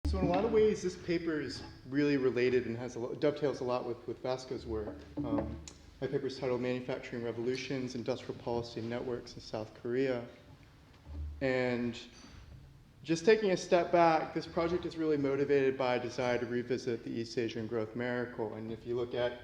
So in a lot of ways, this paper is really related and dovetails a lot with Vasco's work. My paper is titled Manufacturing Revolutions, Industrial Policy and Networks in South Korea. And just taking a step back, this project is really motivated by a desire to revisit the East Asian growth miracle. And if you look at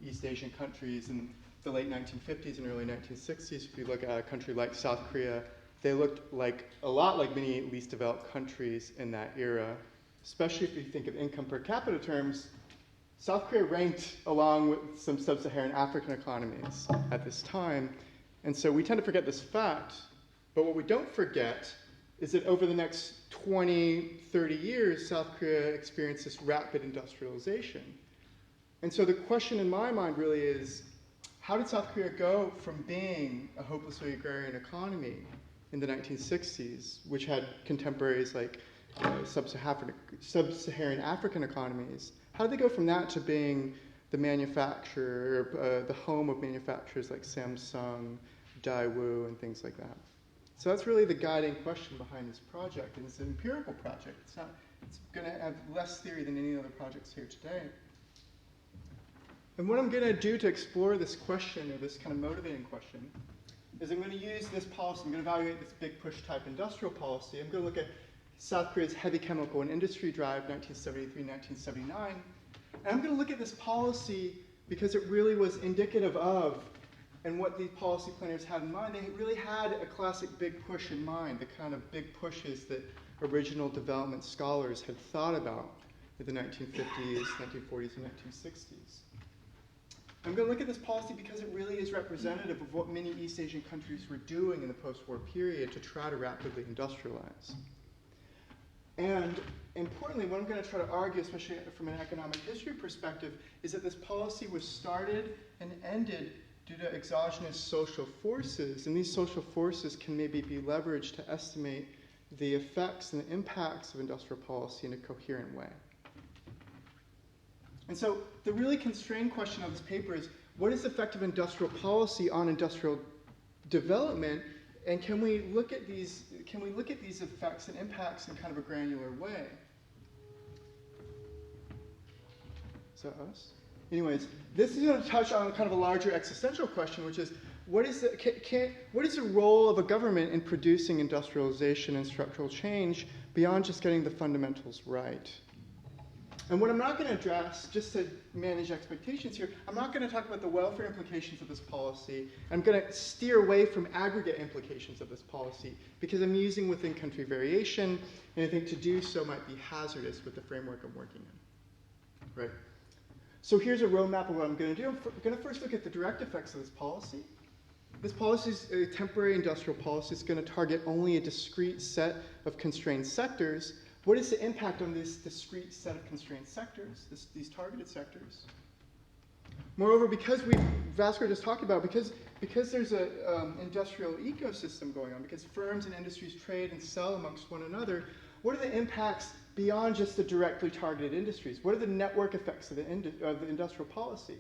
East Asian countries in the late 1950s and early 1960s, if you look at a country like South Korea, they looked like a lot like many least developed countries in that era. Especially if you think of income per capita terms, South Korea ranked along with some sub-Saharan African economies at this time. And so we tend to forget this fact, but what we don't forget is that over the next 20, 30 years, South Korea experienced this rapid industrialization. And so the question in my mind really is, how did South Korea go from being a hopelessly agrarian economy in the 1960s, which had contemporaries like sub-Saharan African economies? How did they go from that to being the manufacturer, the home of manufacturers like Samsung, Daewoo, and things like that? So that's really the guiding question behind this project, and it's an empirical project. It's going to have less theory than any other projects here today. And what I'm going to do to explore this question, or this kind of motivating question, is I'm going to use this policy. I'm going to evaluate this big push type industrial policy. I'm going to look at South Korea's heavy chemical and industry drive, 1973-1979. And I'm going to look at this policy because it really was indicative of, and what these policy planners had in mind. They really had a classic big push in mind, the kind of big pushes that original development scholars had thought about in the 1950s, 1940s, and 1960s. I'm going to look at this policy because it really is representative of what many East Asian countries were doing in the post-war period to try to rapidly industrialize. And importantly, what I'm going to try to argue, especially from an economic history perspective, is that this policy was started and ended due to exogenous social forces, and these social forces can maybe be leveraged to estimate the effects and the impacts of industrial policy in a coherent way. And so the really constrained question of this paper is, what is the effect of industrial policy on industrial development, and can we look at these effects and impacts in kind of a granular way? Is that us? Anyways, this is going to touch on kind of a larger existential question, which is, what is the role of a government in producing industrialization and structural change beyond just getting the fundamentals right? And what I'm not going to address, just to manage expectations here, I'm not going to talk about the welfare implications of this policy. I'm going to steer away from aggregate implications of this policy because I'm using within-country variation, and I think to do so might be hazardous with the framework I'm working in. Right? So here's a roadmap of what I'm going to do. I'm going to first look at the direct effects of this policy. This policy is a temporary industrial policy. It's going to target only a discrete set of constrained sectors. What is the impact on this discrete set of constrained sectors, these targeted sectors? Moreover, because Vasco just talked about, because there's an industrial ecosystem going on, because firms and industries trade and sell amongst one another, what are the impacts beyond just the directly targeted industries? What are the network effects of the industrial policy?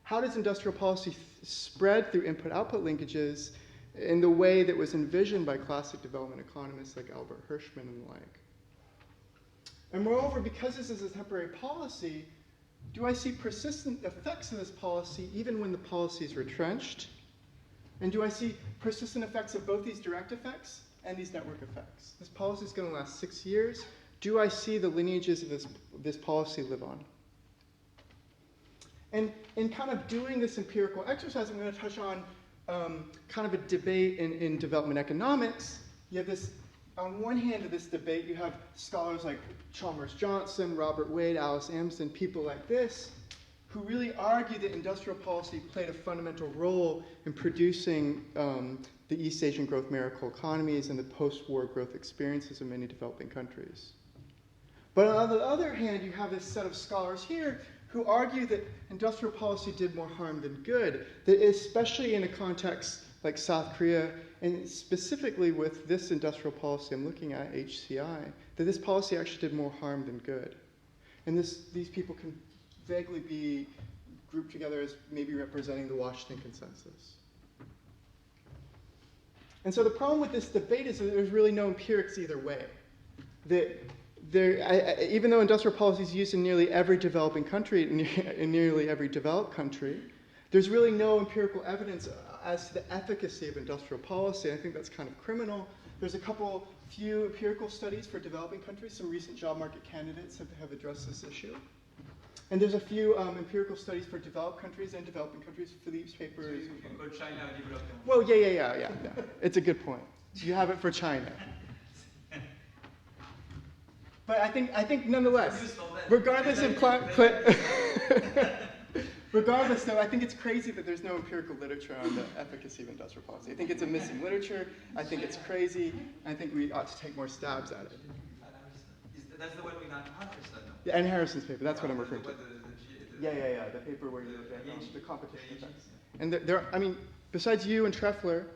How does industrial policy spread through input-output linkages in the way that was envisioned by classic development economists like Albert Hirschman and the like? And moreover, because this is a temporary policy, do I see persistent effects of this policy even when the policy is retrenched? And do I see persistent effects of both these direct effects and these network effects? This policy is going to last 6 years. Do I see the lineages of this policy live on? And in kind of doing this empirical exercise, I'm going to touch on kind of a debate in development economics. You have this, on one hand of this debate, you have scholars like Chalmers Johnson, Robert Wade, Alice Amsden, people like this, who really argue that industrial policy played a fundamental role in producing the East Asian growth miracle economies and the post-war growth experiences of many developing countries. But on the other hand, you have this set of scholars here who argue that industrial policy did more harm than good, that especially in a context like South Korea, and specifically with this industrial policy I'm looking at, HCI, that this policy actually did more harm than good. And these people can vaguely be grouped together as maybe representing the Washington Consensus. And so the problem with this debate is that there's really no empirics either way. That even though industrial policy is used in nearly every developing country, in nearly every developed country, there's really no empirical evidence as to the efficacy of industrial policy. I think that's kind of criminal. There's a few empirical studies for developing countries. Some recent job market candidates have addressed this issue. And there's a few empirical studies for developed countries and developing countries. Philippe's paper is... You can call China a developed country. Well, yeah. It's a good point. You have it for China. But I think nonetheless, regardless of regardless, though, I think it's crazy that there's no empirical literature on the efficacy of industrial policy. I think it's a missing literature. I think it's crazy. I think we ought to take more stabs at it. That's the one with Harrison. Yeah, and Harrison's paper. That's what I'm referring to. Yeah. The paper where you look at the competition effects. And I mean, besides you and Treffler,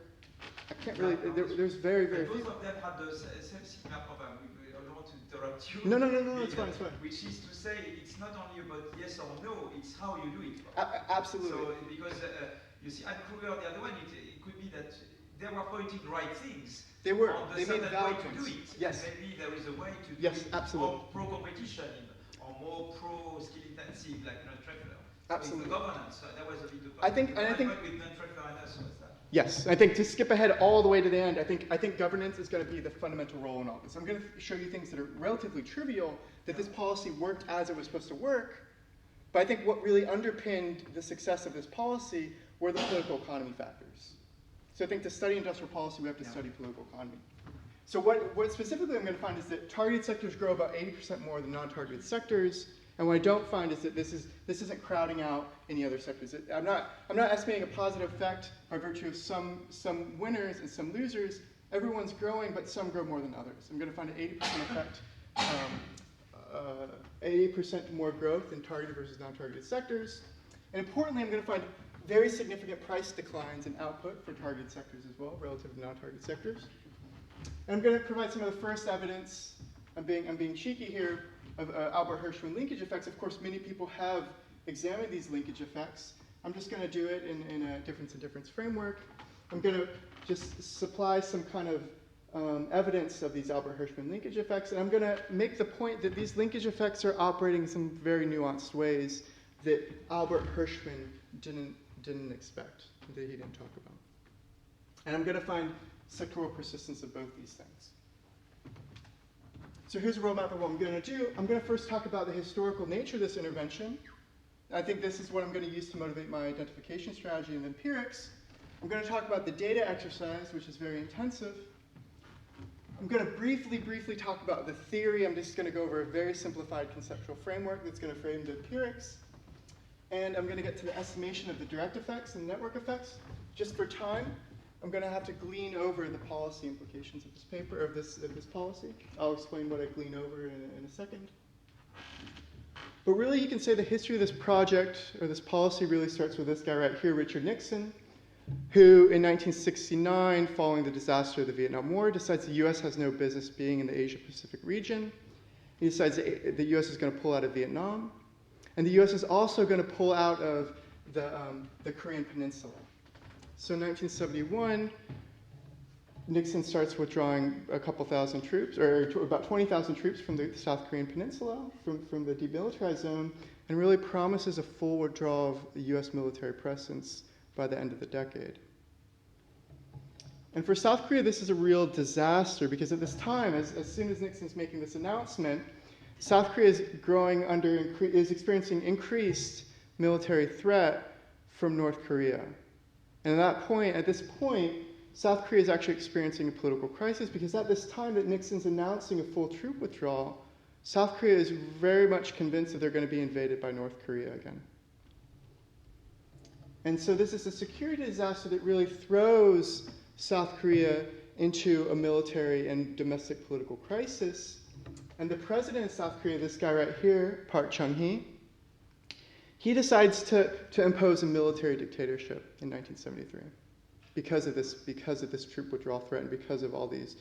I can't really. There's very few. Both of them had the same similar problem. I don't want to interrupt you. No. It's fine. Which is to say, it's not only about yes or no, it's how you do it. Absolutely. So because you see, at Kruger, the other one, it could be that they were pointing right things. They were. On the they made valid way to do it. Yes. And maybe there is a way to do yes, it absolutely. more pro-competition or more pro-skill intensive, like non-Treffler. Absolutely. The governance, that was a bit of I think with non-Treffler and us was that. Yes, I think to skip ahead all the way to the end, I think governance is going to be the fundamental role in all this. I'm going to show you things that are relatively trivial, that this policy worked as it was supposed to work, but I think what really underpinned the success of this policy were the political economy factors. So I think to study industrial policy, we have to study political economy. So what specifically I'm going to find is that targeted sectors grow about 80% more than non-targeted sectors, and what I don't find is that this isn't crowding out any other sectors. I'm not estimating a positive effect by virtue of some winners and some losers. Everyone's growing, but some grow more than others. I'm going to find an 80% effect, 80% more growth in targeted versus non-targeted sectors. And importantly, I'm going to find very significant price declines in output for targeted sectors as well, relative to non-targeted sectors. And I'm going to provide some of the first evidence, I'm being cheeky here, of Albert Hirschman linkage effects. Of course, many people have examined these linkage effects. I'm just going to do it in a difference in difference framework. I'm going to just supply some kind of evidence of these Albert Hirschman linkage effects, and I'm going to make the point that these linkage effects are operating in some very nuanced ways that Albert Hirschman didn't expect, that he didn't talk about. And I'm going to find sectoral persistence of both these things. So here's a roadmap of what I'm going to do. I'm going to first talk about the historical nature of this intervention. I think this is what I'm going to use to motivate my identification strategy and empirics. I'm going to talk about the data exercise, which is very intensive. I'm going to briefly talk about the theory. I'm just going to go over a very simplified conceptual framework that's going to frame the empirics. And I'm going to get to the estimation of the direct effects and network effects. Just for time, I'm going to have to glean over the policy implications of this paper, of this policy. I'll explain what I glean over in a second. But really, you can say the history of this project, or this policy, really starts with this guy right here, Richard Nixon, who in 1969, following the disaster of the Vietnam War, decides the US has no business being in the Asia-Pacific region. He decides that the US is going to pull out of Vietnam. And the US is also going to pull out of the Korean Peninsula. So in 1971, Nixon starts withdrawing a couple thousand troops, or about 20,000 troops from the South Korean Peninsula, from the demilitarized zone, and really promises a full withdrawal of the US military presence by the end of the decade. And for South Korea, this is a real disaster, because at this time, as soon as Nixon's making this announcement, South Korea is experiencing increased military threat from North Korea. And at this point, South Korea is actually experiencing a political crisis, because at this time that Nixon's announcing a full troop withdrawal, South Korea is very much convinced that they're going to be invaded by North Korea again. And so this is a security disaster that really throws South Korea into a military and domestic political crisis. And the president of South Korea, this guy right here, Park Chung-hee, he decides to impose a military dictatorship in 1973 because of this troop withdrawal threat and because of all this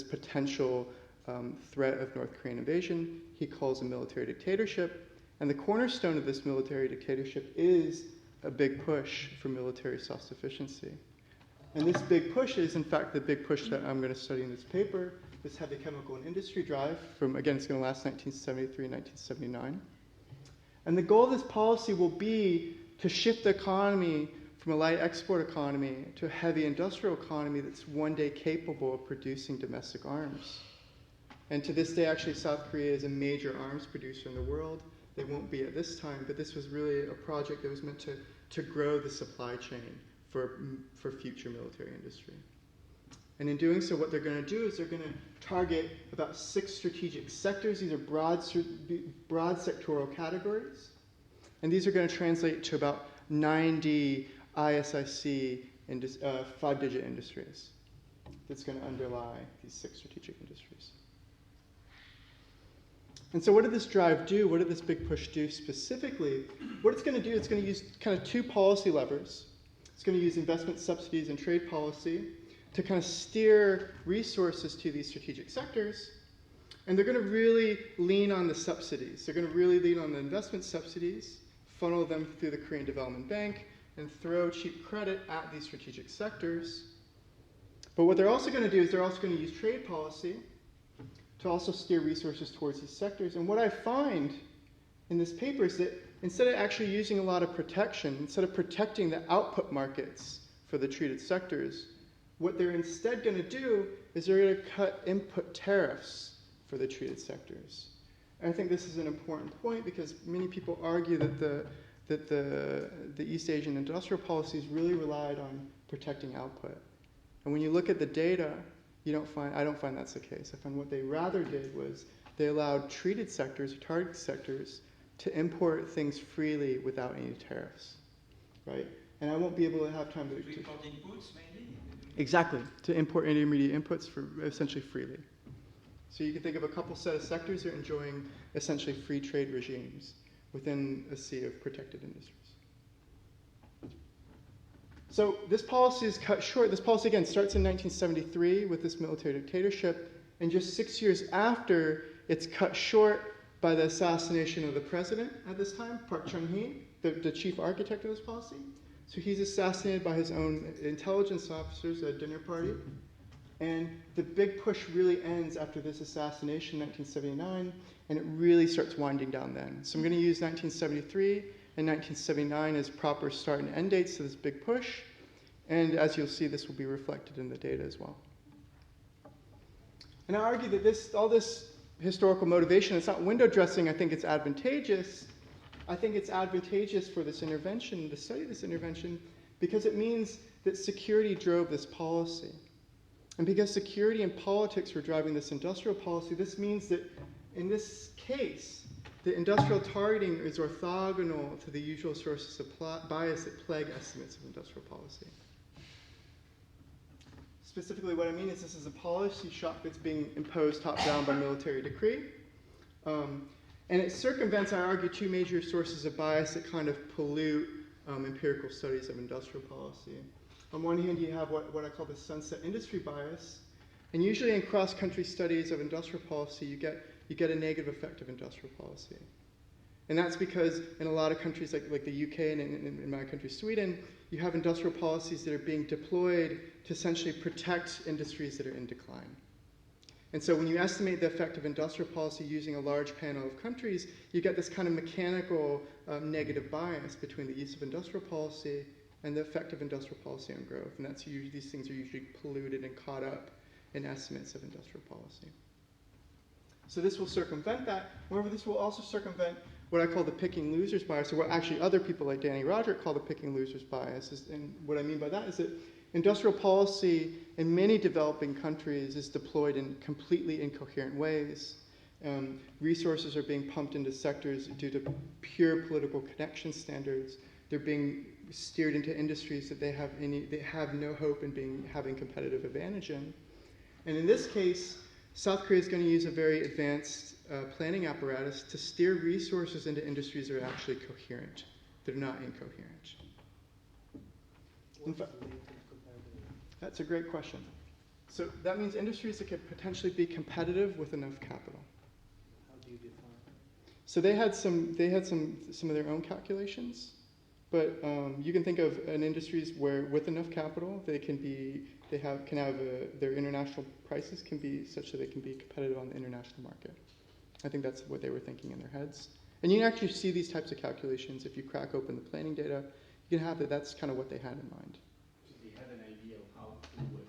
potential threat of North Korean invasion. He calls a military dictatorship, and the cornerstone of this military dictatorship is a big push for military self-sufficiency. And this big push is, in fact, the big push that I'm going to study in this paper. this heavy chemical and industry drive from, again, it's going to last 1973 and 1979. And the goal of this policy will be to shift the economy from a light export economy to a heavy industrial economy that's one day capable of producing domestic arms. And to this day, actually, South Korea is a major arms producer in the world. They won't be at this time, but this was really a project that was meant to grow the supply chain for future military industry. And in doing so, what they're going to do is they're going to target about 6 strategic sectors. These are broad sectoral categories. And these are going to translate to about 90 ISIC 5-digit industries that's going to underlie these 6 strategic industries. And so what did this drive do? What did this big push do specifically? What it's going to do, it's going to use kind of 2 policy levers. It's going to use investment subsidies and trade policy to kind of steer resources to these strategic sectors. And they're going to really lean on the subsidies. They're going to really lean on the investment subsidies, funnel them through the Korean Development Bank, and throw cheap credit at these strategic sectors. But what they're also going to do is they're also going to use trade policy to also steer resources towards these sectors. And what I find in this paper is that instead of actually using a lot of protection, instead of protecting the output markets for the treated sectors, what they're instead going to do is they're going to cut input tariffs for the treated sectors. And I think this is an important point because many people argue that the East Asian industrial policies really relied on protecting output. And when you look at the data, I don't find that's the case. I find what they rather did was they allowed treated sectors, or target sectors, to import things freely without any tariffs, right? And I won't be able to have time to import inputs mainly? Exactly, to import intermediate inputs for essentially freely. So you can think of a couple set of sectors that are enjoying essentially free trade regimes within a sea of protected industries. So this policy is cut short. This policy, again, starts in 1973 with this military dictatorship, and just 6 years after, it's cut short by the assassination of the president at this time, Park Chung-hee, the chief architect of this policy. So he's assassinated by his own intelligence officers at a dinner party. And the big push really ends after this assassination in 1979, and it really starts winding down then. So I'm going to use 1973 and 1979 as proper start and end dates to this big push. And as you'll see, this will be reflected in the data as well. And I argue that all this historical motivation, it's not window dressing. I think it's advantageous. I think it's advantageous for this intervention, to study this intervention, because it means that security drove this policy. And because security and politics were driving this industrial policy, this means that in this case, the industrial targeting is orthogonal to the usual sources of bias that plague estimates of industrial policy. Specifically, what I mean is this is a policy shock that's being imposed top-down by military decree. And it circumvents, I argue, 2 major sources of bias that kind of pollute empirical studies of industrial policy. On one hand, you have what I call the sunset industry bias. And usually in cross-country studies of industrial policy, you get a negative effect of industrial policy. And that's because in a lot of countries like the UK and in my country, Sweden, you have industrial policies that are being deployed to essentially protect industries that are in decline. And so when you estimate the effect of industrial policy using a large panel of countries, you get this kind of mechanical negative bias between the use of industrial policy and the effect of industrial policy on growth. And that's usually, these things are usually polluted and caught up in estimates of industrial policy. So this will circumvent that. However, this will also circumvent what I call the picking losers bias, or what actually other people like Danny Roderick call the picking losers bias. And what I mean by that is that industrial policy in many developing countries is deployed in completely incoherent ways. Resources are being pumped into sectors due to pure political connection standards. They're being steered into industries that they have no hope in having competitive advantage in. And in this case, South Korea is going to use a very advanced planning apparatus to steer resources into industries that are actually coherent, that are not incoherent. In fact, that's a great question. So that means industries that could potentially be competitive with enough capital. How do you define? So they had some of their own calculations. But you can think of an industries where, with enough capital, their international prices can be such that they can be competitive on the international market. I think that's what they were thinking in their heads. And you can actually see these types of calculations if you crack open the planning data. You can have that. That's kind of what they had in mind. So they had an idea of how to do it.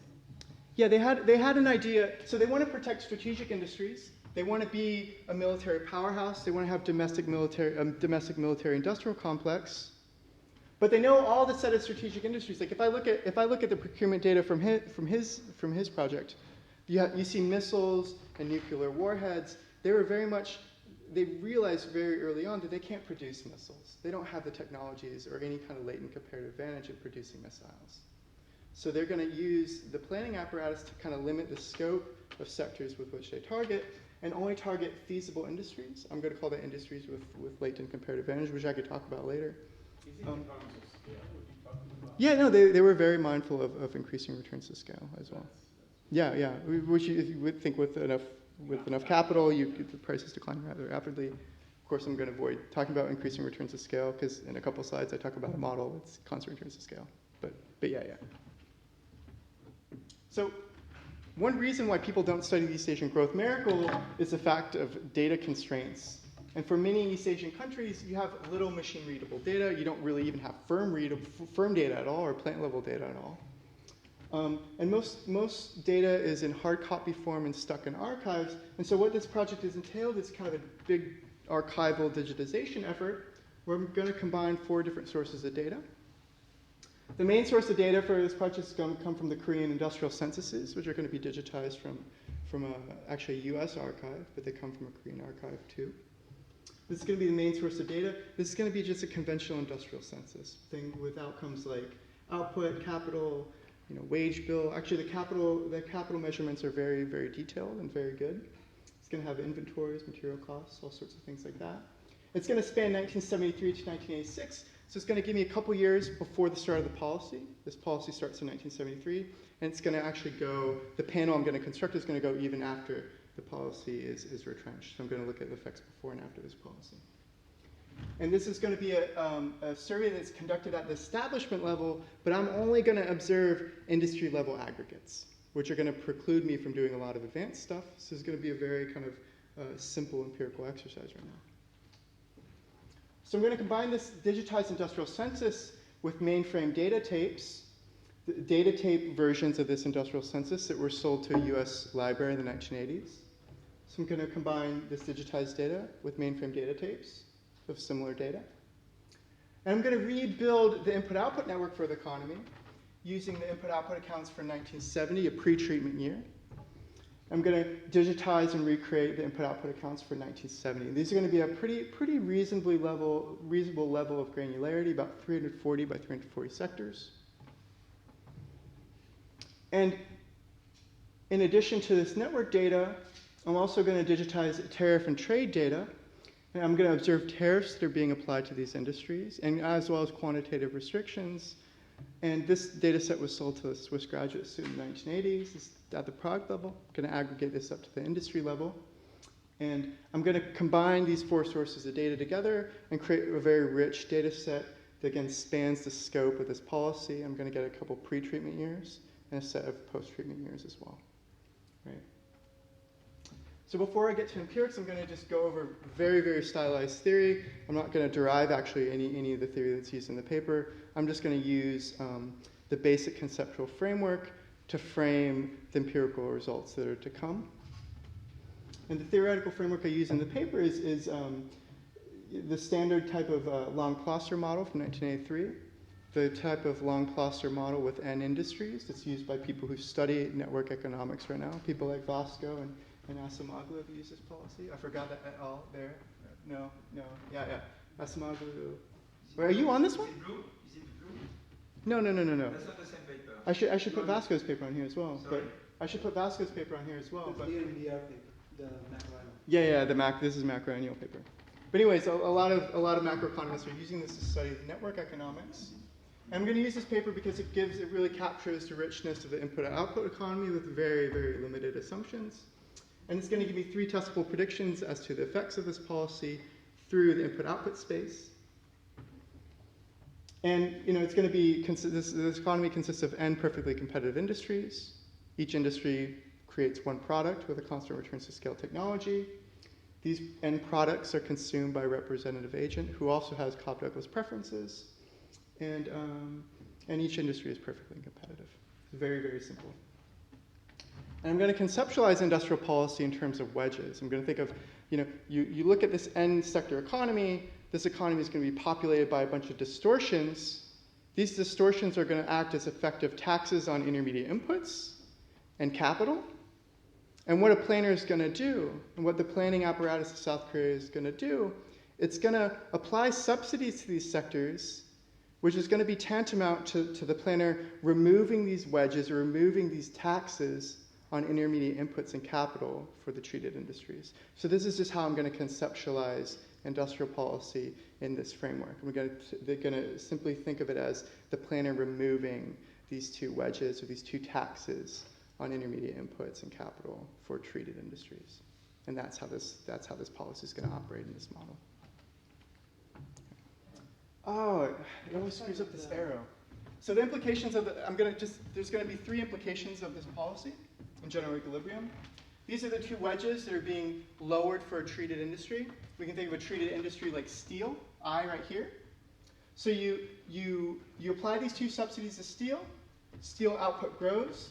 Yeah, they had an idea. So they want to protect strategic industries. They want to be a military powerhouse. They want to have domestic military industrial complex. But they know all the set of strategic industries. Like if I look at the procurement data from his project, you see missiles and nuclear warheads. They realized very early on that they can't produce missiles. They don't have the technologies or any kind of latent comparative advantage in producing missiles. So they're going to use the planning apparatus to kind of limit the scope of sectors with which they target and only target feasible industries. I'm going to call that industries with latent comparative advantage, which I could talk about later. Is it in terms of scale? What you talking about? Yeah, no, they were very mindful of increasing returns to scale as well. Yeah. Which if you would think with enough capital, the prices decline rather rapidly. Of course, I'm going to avoid talking about increasing returns to scale because in a couple slides I talk about a model that's constant returns to scale. But yeah. So one reason why people don't study the East Asian growth miracle is the fact of data constraints. And for many East Asian countries, you have little machine-readable data. You don't really even have firm data at all or plant-level data at all. And most data is in hard copy form and stuck in archives. And so what this project has entailed is kind of a big archival digitization effort where I'm going to combine 4 different sources of data. The main source of data for this project is going to come from the Korean industrial censuses, which are going to be digitized from actually a US archive, but they come from a Korean archive too. This is going to be the main source of data. This is going to be just a conventional industrial census thing with outcomes like output, capital, wage bill. Actually, the capital measurements are very, very detailed and very good. It's going to have inventories, material costs, all sorts of things like that. It's going to span 1973 to 1986. So it's going to give me a couple years before the start of the policy. This policy starts in 1973, and it's going to actually go, the panel I'm going to construct is going to go even after the policy is retrenched. So I'm going to look at the effects before and after this policy. And this is going to be a survey that's conducted at the establishment level, but I'm only going to observe industry level aggregates, which are going to preclude me from doing a lot of advanced stuff. So it's going to be a very kind of simple empirical exercise right now. So I'm going to combine this digitized industrial census with mainframe data tapes, the data tape versions of this industrial census that were sold to a US library in the 1980s. So I'm going to combine this digitized data with mainframe data tapes of similar data. And I'm going to rebuild the input-output network for the economy using the input-output accounts for 1970, a pre-treatment year. I'm going to digitize and recreate the input-output accounts for 1970. These are going to be a pretty reasonable level of granularity, about 340 by 340 sectors. And in addition to this network data, I'm also going to digitize tariff and trade data. And I'm going to observe tariffs that are being applied to these industries, and as well as quantitative restrictions. And this data set was sold to a Swiss graduate student in the 1980s. It's at the product level. I'm going to aggregate this up to the industry level. And I'm going to combine these 4 sources of data together and create a very rich data set that, again, spans the scope of this policy. I'm going to get a couple pre-treatment years and a set of post-treatment years as well. Right. So before I get to empirics, I'm going to just go over very, very stylized theory. I'm not going to derive actually any of the theory that's used in the paper. I'm just going to use the basic conceptual framework to frame the empirical results that are to come. And the theoretical framework I use in the paper is the standard type of Long-Closter model from 1983, the type of Long-Closter model with N industries that's used by people who study network economics right now, people like Vasco and Asimoglu have used this policy. I forgot that at all there. No, yeah. Asimoglu. Are you on this one? Is it blue? Is it blue? No. That's not the same paper. I should put Vasco's paper on here as well. Sorry? But I should put Vasco's paper on here as well. But the paper, the macroannual. Yeah, this is macroannual paper. But anyways, a lot of macroeconomists are using this to study network economics. And I'm going to use this paper because it really captures the richness of the input-output economy with very, very limited assumptions. And it's going to give me 3 testable predictions as to the effects of this policy through the input-output space. And it's going to be, this economy consists of n perfectly competitive industries. Each industry creates one product with a constant returns to scale technology. These end products are consumed by a representative agent who also has Cobb-Douglas preferences. And each industry is perfectly competitive. It's very, very simple. And I'm going to conceptualize industrial policy in terms of wedges. I'm going to think of, you look at this end sector economy. This economy is going to be populated by a bunch of distortions. These distortions are going to act as effective taxes on intermediate inputs and capital. And what a planner is going to do, and what the planning apparatus of South Korea is going to do, it's going to apply subsidies to these sectors, which is going to be tantamount to the planner removing these wedges or removing these taxes on intermediate inputs and capital for the treated industries. So this is just how I'm going to conceptualize industrial policy in this framework. They're going to simply think of it as the planner removing these two wedges or these two taxes on intermediate inputs and capital for treated industries. And that's how this policy is going to operate in this model. Oh, it always screws up this arrow. So the implications of there's going to be 3 implications of this policy in general equilibrium. These are the 2 wedges that are being lowered for a treated industry. We can think of a treated industry like steel, I right here. So you apply these 2 subsidies to steel output grows.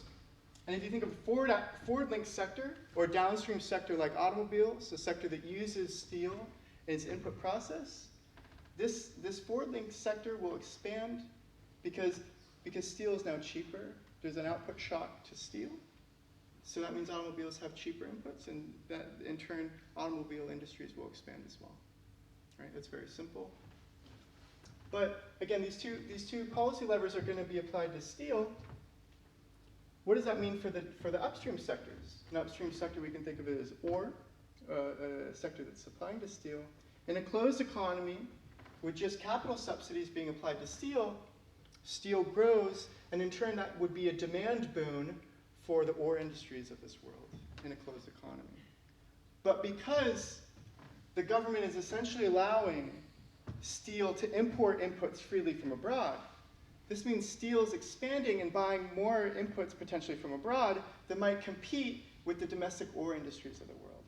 And if you think of a forward-linked sector or downstream sector like automobiles, a sector that uses steel in its input process, this forward-linked sector will expand because steel is now cheaper. There's an output shock to steel. So that means automobiles have cheaper inputs, and that in turn, automobile industries will expand as well. Right? That's very simple. But again, these two policy levers are going to be applied to steel. What does that mean for the upstream sectors? An upstream sector, we can think of it as ore, a sector that's supplying to steel. In a closed economy, with just capital subsidies being applied to steel, steel grows, and in turn that would be a demand boon for the ore industries of this world in a closed economy. But because the government is essentially allowing steel to import inputs freely from abroad, this means steel is expanding and buying more inputs potentially from abroad that might compete with the domestic ore industries of the world.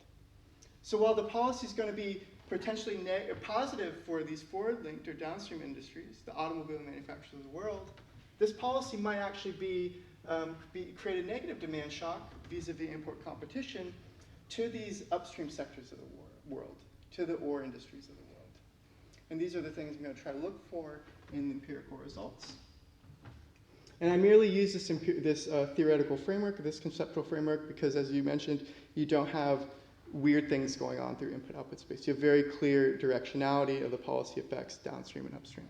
So while the policy is going to be potentially positive for these forward-linked or downstream industries, the automobile manufacturers of the world, this policy might actually create a negative demand shock vis-a-vis import competition to these upstream sectors of the world, to the ore industries of the world. And these are the things I'm going to try to look for in the empirical results. And I merely use this theoretical framework, this conceptual framework, because as you mentioned, you don't have weird things going on through input-output space. You have very clear directionality of the policy effects downstream and upstream.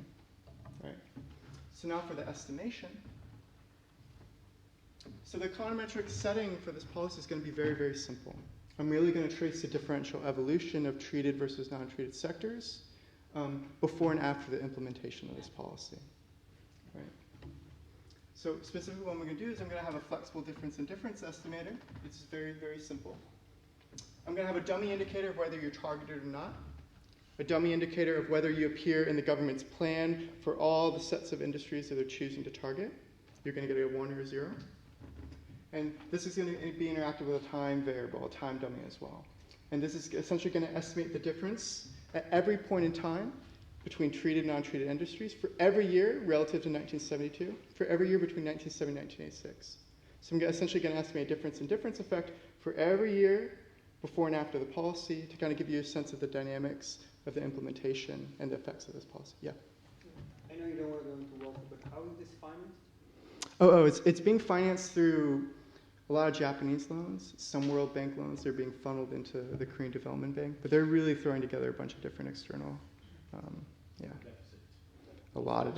Right? So now for the estimation. So the econometric setting for this policy is going to be very, very simple. I'm merely going to trace the differential evolution of treated versus non-treated sectors before and after the implementation of this policy. Right? So specifically what I'm going to do is I'm going to have a flexible difference in difference estimator. It's very, very simple. I'm going to have a dummy indicator of whether you're targeted or not, a dummy indicator of whether you appear in the government's plan for all the sets of industries that they're choosing to target. You're going to get a 1 or a 0. And this is going to be interactive with a time variable, a time dummy as well. And this is essentially going to estimate the difference at every point in time between treated and non-treated industries for every year relative to 1972, for every year between 1970 and 1986. So I'm essentially going to estimate difference in difference effect for every year before and after the policy to kind of give you a sense of the dynamics of the implementation and the effects of this policy. Yeah? I know you don't want to go into wealth, but how is this financed? It's being financed through a lot of Japanese loans, some World Bank loans. They're being funneled into the Korean Development Bank, but they're really throwing together a bunch of different external, a lot of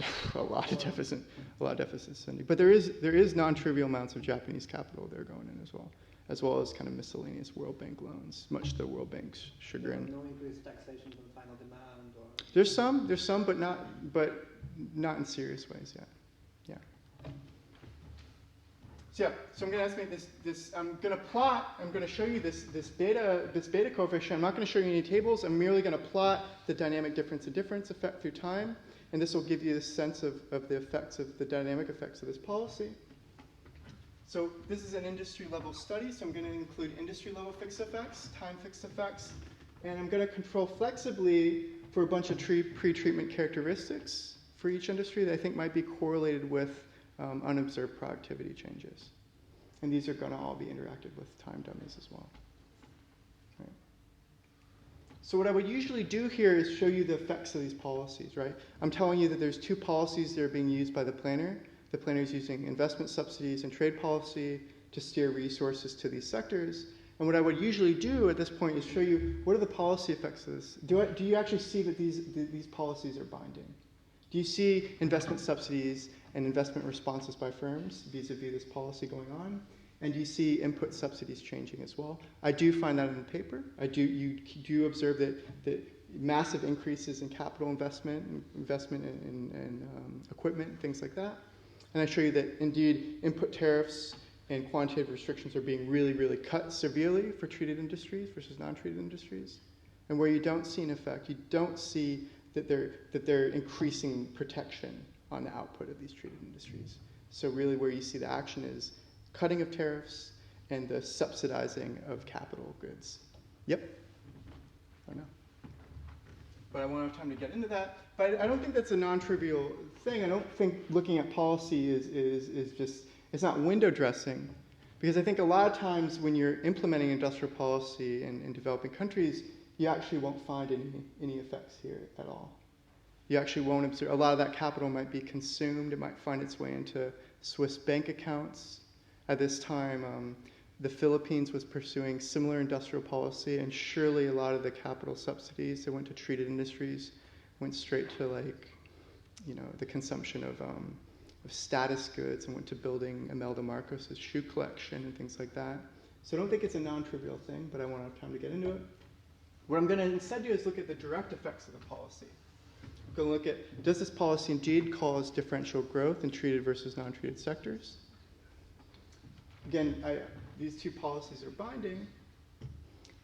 deficit spending. But there is non-trivial amounts of Japanese capital that are going in as well as kind of miscellaneous World Bank loans, much to the World Bank's chagrin. No increased taxation for the final demand, or There's some, but not in serious ways yet. Yeah. So I'm going to estimate this. I'm going to show you this beta coefficient. I'm not going to show you any tables. I'm merely going to plot the dynamic difference in difference effect through time. And this will give you a sense of the effects of the dynamic effects of this policy. So this is an industry level study, so I'm going to include industry level fixed effects, time fixed effects, and I'm going to control flexibly for a bunch of pre-treatment characteristics for each industry that I think might be correlated with unobserved productivity changes. And these are going to all be interacted with time dummies as well. Right. So what I would usually do here is show you the effects of these policies, right? I'm telling you that there's two policies that are being used by the planner. The planner is using investment subsidies and trade policy to steer resources to these sectors. And what I would usually do at this point is show you what are the policy effects of this. Do you actually see that these policies are binding? Do you see investment subsidies and investment responses by firms vis-a-vis this policy going on? And do you see input subsidies changing as well? I do find that in the paper. You do observe that massive increases in capital investment in equipment, things like that. And I show you that indeed input tariffs and quantitative restrictions are being really, really cut severely for treated industries versus non-treated industries. And where you don't see an effect, you don't see that they're increasing protection on the output of these treated industries. So really where you see the action is cutting of tariffs and the subsidizing of capital goods. Yep. I know. But I won't have time to get into that. But I don't think that's a non-trivial thing. I don't think looking at policy is just, it's not window dressing. Because I think a lot of times when you're implementing industrial policy in developing countries, you actually won't find any effects here at all. You actually won't observe, a lot of that capital might be consumed. It might find its way into Swiss bank accounts. At this time, the Philippines was pursuing similar industrial policy, and surely a lot of the capital subsidies that went to treated industries went straight to, like, you know, the consumption of status goods and went to building Imelda Marcos's shoe collection and things like that. So I don't think it's a non-trivial thing, but I won't have time to get into it. What I'm going to instead do is look at the direct effects of the policy. I'm going to look at, does this policy indeed cause differential growth in treated versus non-treated sectors? Again, these two policies are binding.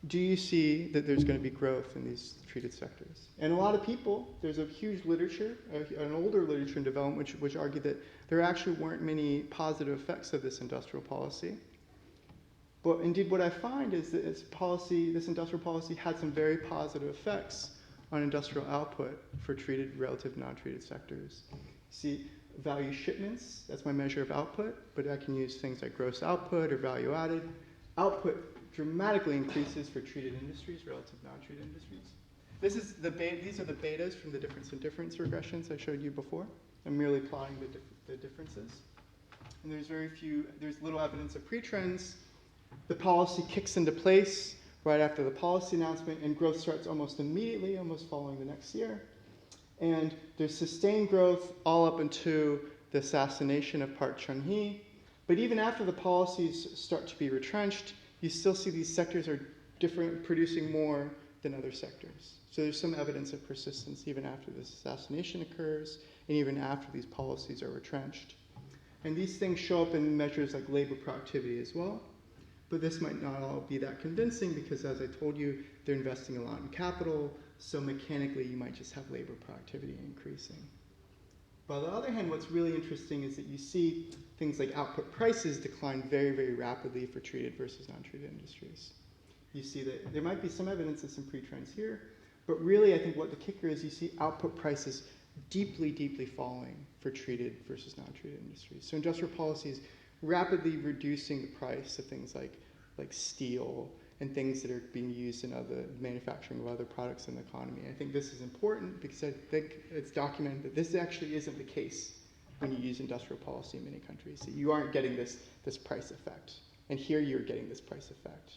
Do you see that there's going to be growth in these treated sectors? And a lot of people, there's a huge literature, an older literature in development, which argue that there actually weren't many positive effects of this industrial policy. But indeed what I find is that this industrial policy had some very positive effects on industrial output for treated relative to non-treated sectors. See, value shipments, that's my measure of output, but I can use things like gross output or value added. Output dramatically increases for treated industries relative to non-treated industries. These are the betas from the difference in difference regressions I showed you before. I'm merely plotting the differences. And there's little evidence of pre-trends. The policy kicks into place right after the policy announcement, and growth starts almost immediately, almost following the next year. And there's sustained growth all up into the assassination of Park Chung-hee. But even after the policies start to be retrenched, you still see these sectors are producing more than other sectors. So there's some evidence of persistence even after this assassination occurs, and even after these policies are retrenched. And these things show up in measures like labor productivity as well. But this might not all be that convincing because, as I told you, they're investing a lot in capital, so mechanically you might just have labor productivity increasing. But on the other hand, what's really interesting is that you see things like output prices decline very, very rapidly for treated versus non-treated industries. You see that there might be some evidence of some pre-trends here, but really I think what the kicker is, you see output prices deeply, deeply falling for treated versus non-treated industries. So industrial policy is rapidly reducing the price of things like steel and things that are being used in other manufacturing of other products in the economy. I think this is important because I think it's documented that this actually isn't the case when you use industrial policy in many countries. So you aren't getting this price effect. And here you're getting this price effect.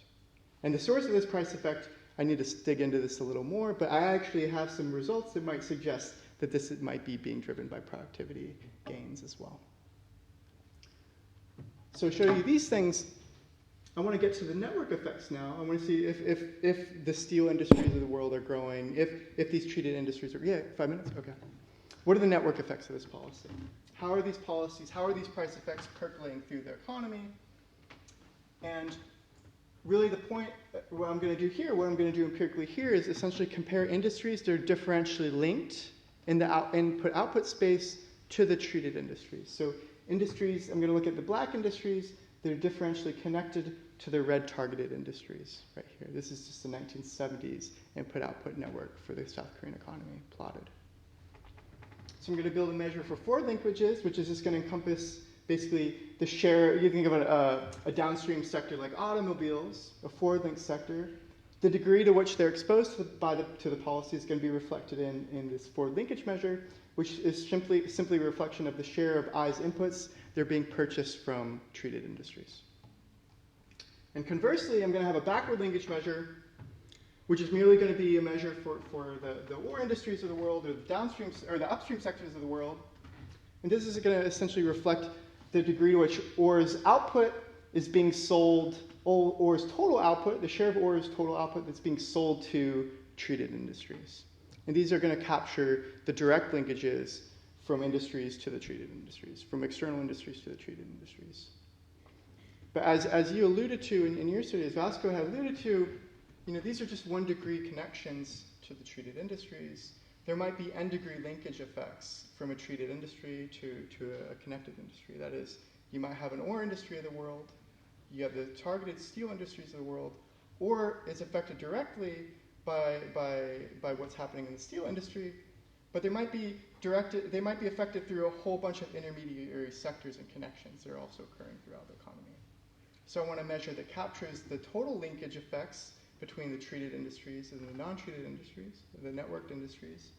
And the source of this price effect, I need to dig into this a little more, but I actually have some results that might suggest that this might be being driven by productivity gains as well. So to show you these things, I want to get to the network effects now. I want to see if the steel industries of the world are growing, if these treated industries are, yeah, 5 minutes? Okay. What are the network effects of this policy? How are these price effects percolating through the economy? And really the point, what I'm going to do empirically here is essentially compare industries that are differentially linked in the input-output space to the treated industries. So industries, I'm going to look at the black industries, they're differentially connected to the red targeted industries right here. This is just the 1970s input-output network for the South Korean economy plotted. So I'm going to build a measure for forward linkages, which is just going to encompass basically the share. You think of a downstream sector like automobiles, a forward link sector. The degree to which they're exposed to the policy is going to be reflected in this forward linkage measure, which is simply a reflection of the share of I's inputs that are being purchased from treated industries. And conversely, I'm going to have a backward linkage measure, which is merely going to be a measure for the ore industries of the world, or the downstream or the upstream sectors of the world. And this is going to essentially reflect the degree to which ore's output is being sold, ore's total output, the share of ore's total output that's being sold to treated industries. And these are going to capture the direct linkages from industries to the treated industries, from external industries to the treated industries. But as you alluded to in your studies, Vasco had alluded to, these are just 1 degree connections to the treated industries. There might be n-degree linkage effects from a treated industry to a connected industry. That is, you might have an ore industry of the world, you have the targeted steel industries of the world, or it's affected directly by what's happening in the steel industry, but they might be affected through a whole bunch of intermediary sectors and connections that are also occurring throughout the economy. So I want a measure that captures the total linkage effects between the treated industries and the non-treated industries, the networked industries.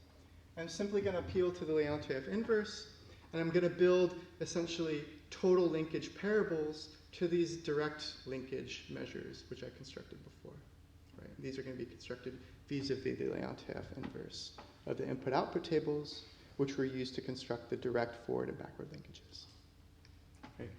I'm simply going to appeal to the Leontief inverse, and I'm going to build essentially total linkage parables to these direct linkage measures, which I constructed before. Right? These are going to be constructed vis-a-vis the Leontief inverse of the input-output tables, which were used to construct the direct forward and backward linkages. Right?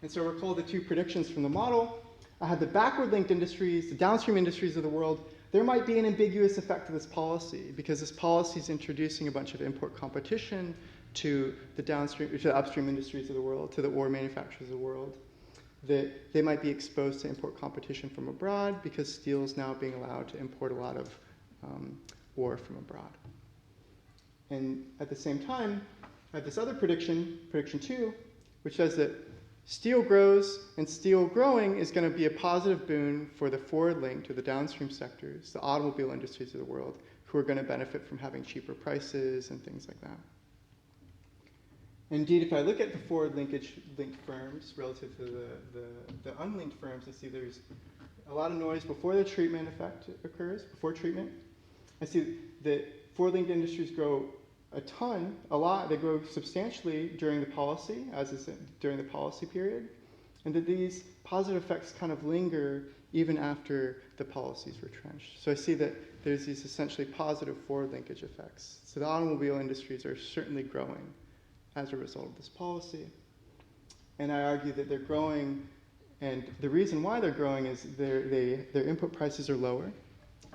And so recall the 2 predictions from the model. I had the backward linked industries, the downstream industries of the world. There might be an ambiguous effect of this policy because this policy is introducing a bunch of import competition to the upstream industries of the world, to the ore manufacturers of the world. That they might be exposed to import competition from abroad because steel is now being allowed to import a lot of ore from abroad. And at the same time, I have this other prediction, prediction 2, which says that steel grows, and steel growing is going to be a positive boon for the forward link to the downstream sectors, the automobile industries of the world, who are going to benefit from having cheaper prices and things like that. Indeed, if I look at the forward linked firms relative to the unlinked firms, I see there's a lot of noise before the treatment effect occurs, before treatment. I see that forward linked industries grow a lot, they grow substantially during the policy, as is during the policy period, and that these positive effects kind of linger even after the policy is retrenched. So I see that there's these essentially positive forward linkage effects. So the automobile industries are certainly growing as a result of this policy. And I argue that they're growing, and the reason why they're growing is their input prices are lower,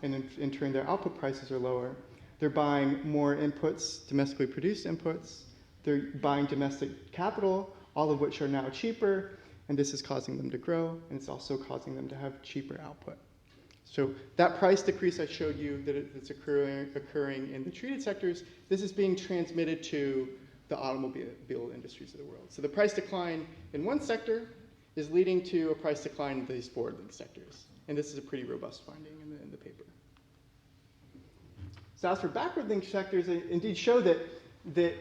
and in turn their output prices are lower. They're buying more inputs, domestically produced inputs. They're buying domestic capital, all of which are now cheaper, and this is causing them to grow, and it's also causing them to have cheaper output. So that price decrease I showed you that it's occurring in the treated sectors, this is being transmitted to the automobile industries of the world. So the price decline in one sector is leading to a price decline in these forward-linked sectors. And this is a pretty robust finding in the paper. So as for backward-linked sectors, they indeed show that the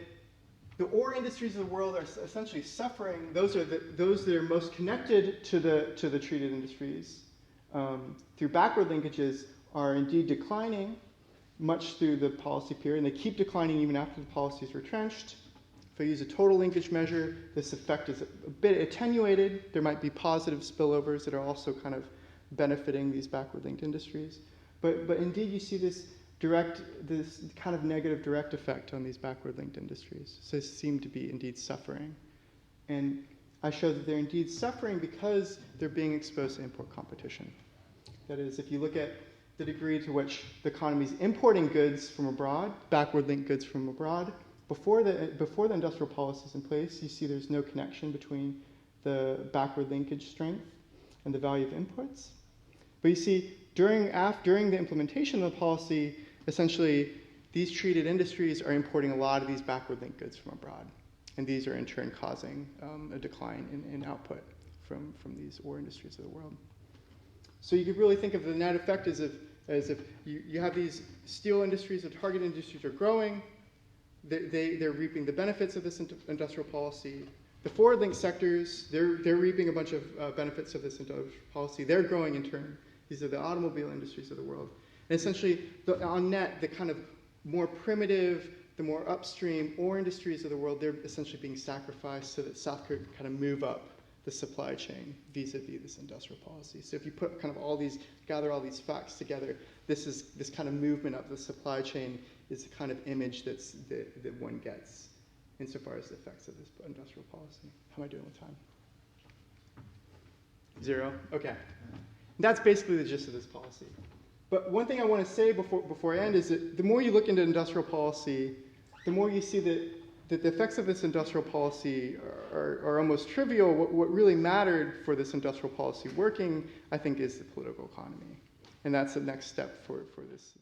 ore industries of the world are essentially suffering. Those that are most connected to the treated industries through backward linkages are indeed declining much through the policy period, and they keep declining even after the policy is retrenched. If I use a total linkage measure, this effect is a bit attenuated. There might be positive spillovers that are also kind of benefiting these backward-linked industries. But indeed, you see this kind of negative direct effect on these backward-linked industries. So they seem to be indeed suffering. And I show that they're indeed suffering because they're being exposed to import competition. That is, if you look at the degree to which the economy is importing goods from abroad, backward-linked goods from abroad, before the industrial policy is in place, you see there's no connection between the backward linkage strength and the value of inputs. But you see, during the implementation of the policy, essentially these treated industries are importing a lot of these backward-linked goods from abroad. And these are in turn causing a decline in output from these ore industries of the world. So you could really think of the net effect as if you have these steel industries, the target industries are growing, they're reaping the benefits of this industrial policy. The forward-linked sectors, they're reaping a bunch of benefits of this industrial policy. They're growing in turn. These are the automobile industries of the world. And essentially, on net, the kind of more primitive, the more upstream ore industries of the world, they're essentially being sacrificed so that South could kind of move up the supply chain vis-a-vis this industrial policy. So if you put kind of gather all these facts together, this kind of movement up the supply chain is the kind of image that one gets insofar as the effects of this industrial policy. How am I doing with time? 0? Okay. That's basically the gist of this policy. But one thing I want to say before I end is that the more you look into industrial policy, the more you see that the effects of this industrial policy are almost trivial. What really mattered for this industrial policy working, I think, is the political economy. And that's the next step for this.